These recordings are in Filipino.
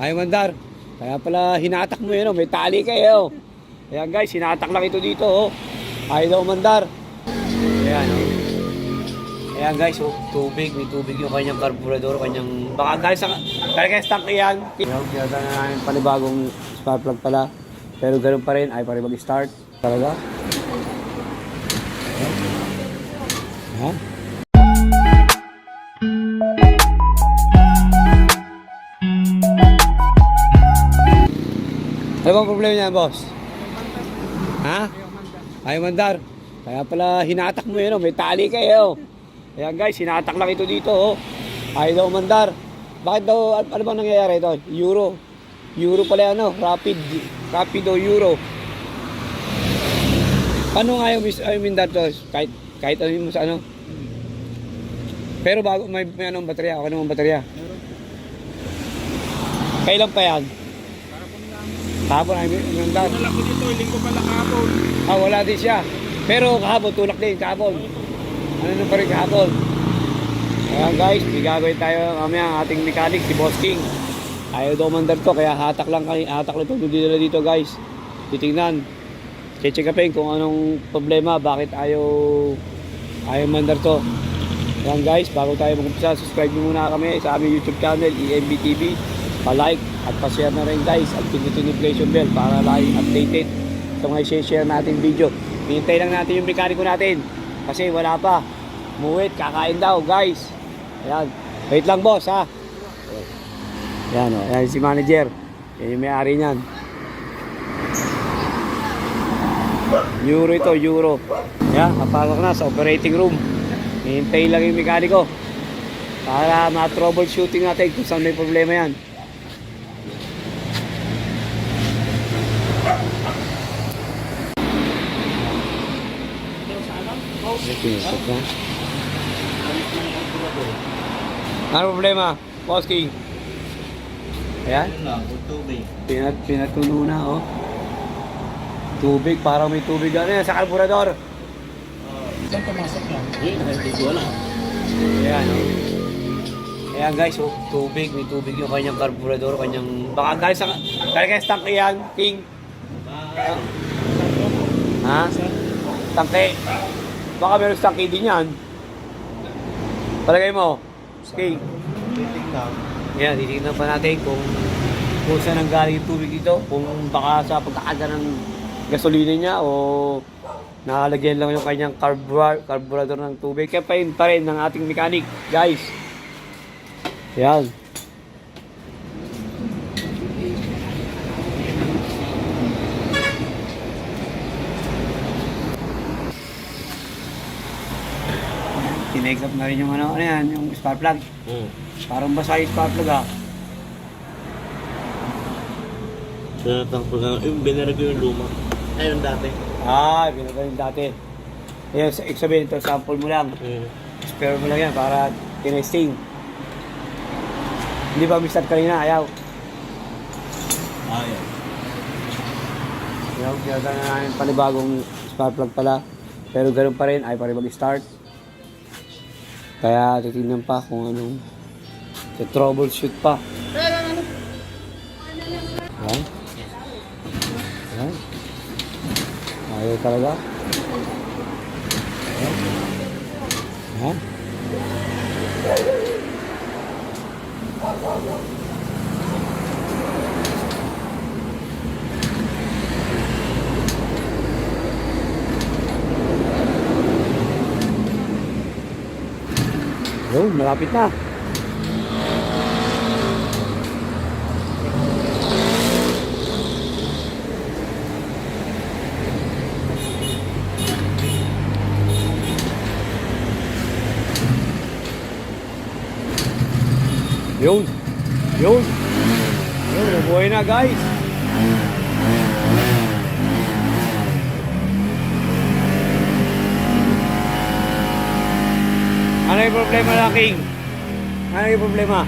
Ay, mandar. Kaya pala hinatak mo yun, oh. May tali kayo. Ayan guys, hinatak lang ito dito. Oh. Ay daw mandar. Ayan, oh. Ayan guys, oh. Tubig. May tubig yung kanyang carburetor. Kanyang, baka guys, talaga tank yan. Ayan, kinata na namin panibagong spark plug pala. Pero ganun pa rin, ay pa rin mag-start. Talaga. Ayan. Ano bang problema niyan, boss? Ha? Ay, mandar. Kaya pala hinatak mo yun, oh. May tali kayo. Ayan guys, hinatak lang ito dito. Oh. Ay daw, mandar. Bakit daw, ano bang nangyayari ito? Euro pala yan, oh. Rapido Euro. Paano nga yung mandar to? Kahit ano mo sa ano? Pero bago, may anong baterya? Okay naman baterya. Kailan pa yan? Kahapon ay mandar. Wala ko dito, linggo pala kahapon. Ah, wala din siya. Pero kahapon, tulak din kahapon. Ano na pa rin kahapon? Ayan guys, gagawin tayo mamaya ang ating mechanic, si Boss King. Ayaw daw mandar to, kaya hatak lang ito dito guys. Titingnan. Check-upin kung anong problema, bakit ayaw mandar to. Ayan guys, bago tayo mag-umpisa, subscribe nyo muna kami sa aming YouTube channel, EMB TV. Pa-like at pa-share na rin guys at pindutin yung notification bell para lagi updated sa mga i-share natin video. Hintay lang natin yung mekaniko natin kasi wala pa. Muwit, kakain daw guys. Ayan, wait lang boss ha. Ayan o, ayan si manager. Yan yung may-ari nyan. Euro ito, Euro. Ayan, kapasok na sa operating room. Hintay lang yung mekaniko para ma-troubleshooting natin kung saan may problema yan. Ano problema? Boss King. Ayan. Pinatulo na, oh. Tubig, parang may tubig. Ano yan? Sa carburetor. Saan pumasok yan? Hindi ko alam. Ayan, oh. Ayan guys, oh. Tubig, may tubig yung kanyang carburetor. Kanyang, baka guys, talaga tank yan, King. Ha? Tangke. Baka meron tangke din yan. Palagay mo, King. Titignan. Yan, titignan pa natin kung saan nanggaling yung tubig dito. Kung baka sa pagkakaga ng gasolina niya o nakalagyan lang yung kanyang carburetor ng tubig. Kaya pa rin ng ating mechanic, guys. Yan. Tinake up na rin yung ano yan, yung spark plug. Parang basa yung spark plug ha. Tinatang ko na, binara ko yung luma. Ayun dati. Ah, binaba yung dati. Ayan, sabihin ito, sample mo lang. Spare mo lang yan para tinesting. Hindi ba mistart kanina? Ayaw. Ayaw. Ayaw, kinata na namin panibagong spark plug pala. Pero ganun pa rin, ay pa rin mag-start. Kaya titignan pa kung anong troubleshoot pa. Ayan. Ayan. Ayaw talaga. Ayan. Ayan. Yun, malapit na. Yun. Yun. Yun, nabuhay na guys. Ano yung problema na, King? Ano yung problema?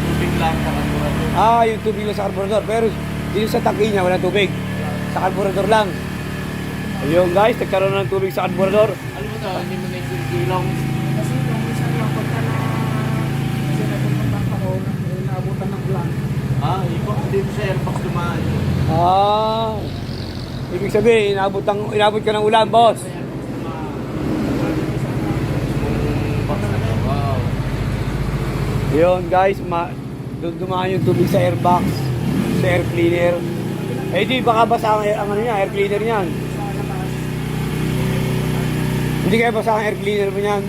Tubig lang sa carburetor. Ah, yung tubig lang sa carburetor. Pero dito sa tangke niya, walang tubig. Sa carburetor lang. Ayun guys, nagkaroon ng tubig sa carburetor. Alam mo na, hindi mo na yung Kasi kung minsan lang pagka na kasi nagpunta pa ako, naabutan ng ulan. Ah, ibig sabihin, inabot ka ng ulan, boss. Wow. Yun guys, dumaan yung tubig sa airbox, sa air cleaner. Eh di baka basa ang ano niya, air cleaner niyan. Hindi kaya basa ang air cleaner mo niyan.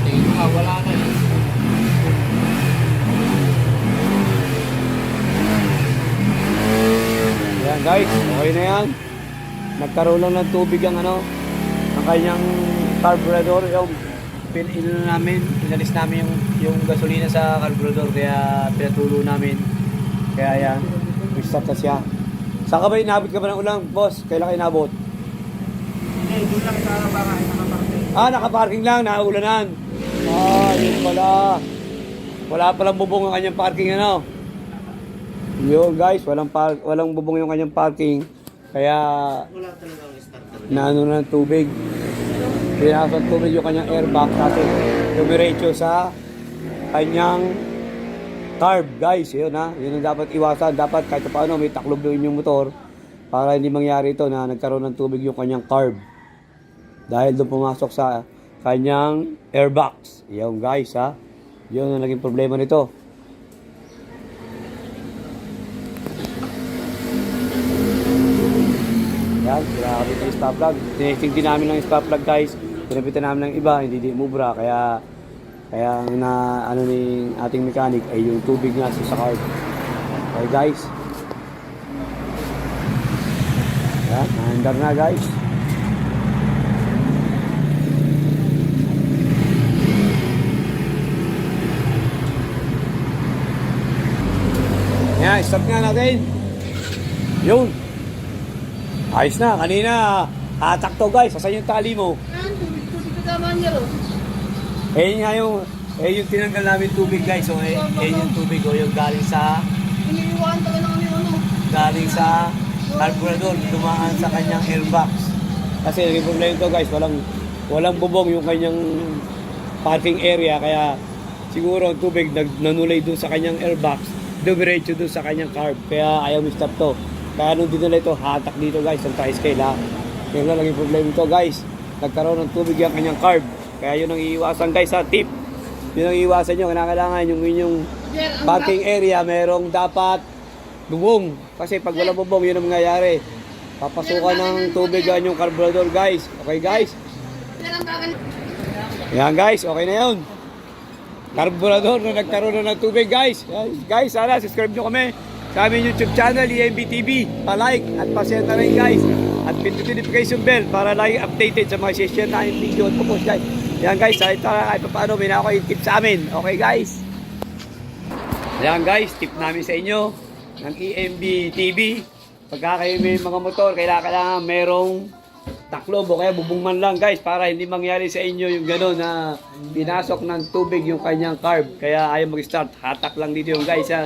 Tingin mo wala na eh. Yan guys, okay na yan. Nagkaroon lang ng tubig ang ano, ang kanyang carburetor. Yung inalis namin yung gasolina sa carburetor, kaya pinatulo namin. Kaya yan, restart na siya. Saan ka ba inabot ka ba ng ulang, boss? Kailan ka inabot? Doon lang sa bahay, nakaparking. Ah, nakaparking lang, naulanan. Ah, yun pala. Wala palang bubong ang kanyang parking, ano? Yun guys, walang bubong yung kanyang parking. Kaya Wala talagang starter. naano na ng tubig. Pinasok ng tubig yung kanyang airbag kasi dumiretso sa kanyang carb. Guys, yun ha. Yun ang dapat iwasan. Dapat kahit paano may taklob yung inyong motor para hindi mangyari ito na nagkaroon ng tubig yung kanyang carb. Dahil doon pumasok sa kanyang airbox. Yun guys ha. Yun ang naging problema nito. Yan, sila kami ng stop plug. Tinesting din namin ng stop plug guys. Pinapitan namin ng iba, hindi di mubra. Kaya ang na ano ni ating mechanic ay yung tubig nga sa carb. Okay guys. Yan, naandar na guys. Yan, start nga natin. Yun. Ayos na, kanina hatak to guys, asan yung tali mo? Eh nga yung tinanggal namin tubig guys, so yung tubig yung galing sa carburetor, dumaan sa kanyang airbox. Kasi naging problema ito guys, walang bubong yung kanyang parking area, kaya siguro ang tubig nanulay doon sa kanyang airbox, dumiretso doon sa kanyang carb, kaya ayaw stop to. Kaya nung dinala ito, hatak dito guys, ang tri-scale ha. Kaya nga naging problema ito guys, nagkaroon ng tubig yung kanyang carb. Kaya yun ang iiwasan guys ha, tip. Yun ang iiwasan nyo, kailangan yung inyong parking area, merong dapat bubong. Kasi pag wala bubong, yun ang mangyayari. Papasukan ng tubig yung carburetor guys. Okay guys? Yan guys, okay na yun. Carburetor na nagkaroon na ng tubig guys. Guys, sana subscribe nyo kami sa aming YouTube channel, EMB TV. Pa-like at pa-share na rin guys. At pindutin notification bell para lagi updated sa mga share na yung video at post guys. Yan guys, kahit paano may na ako yung tip sa amin. Okay guys? Yan guys, tip namin sa inyo ng EMB TV. Pagka kayo may mga motor, kailangan merong taklob o kaya bubong man lang guys, para hindi mangyari sa inyo yung gano'n na pinasok ng tubig yung kanyang carb. Kaya ayaw mag-start, hatak lang dito yung guys ha.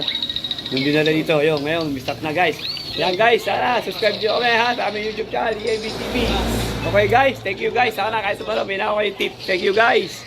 Yung dinala dito, yung ngayon, start na guys. Yan guys, sana subscribe nyo kami ha sa aming YouTube channel, EMB TV. Okay guys, thank you guys. Sana kahit sa pala, may na ako yung tip. Thank you guys.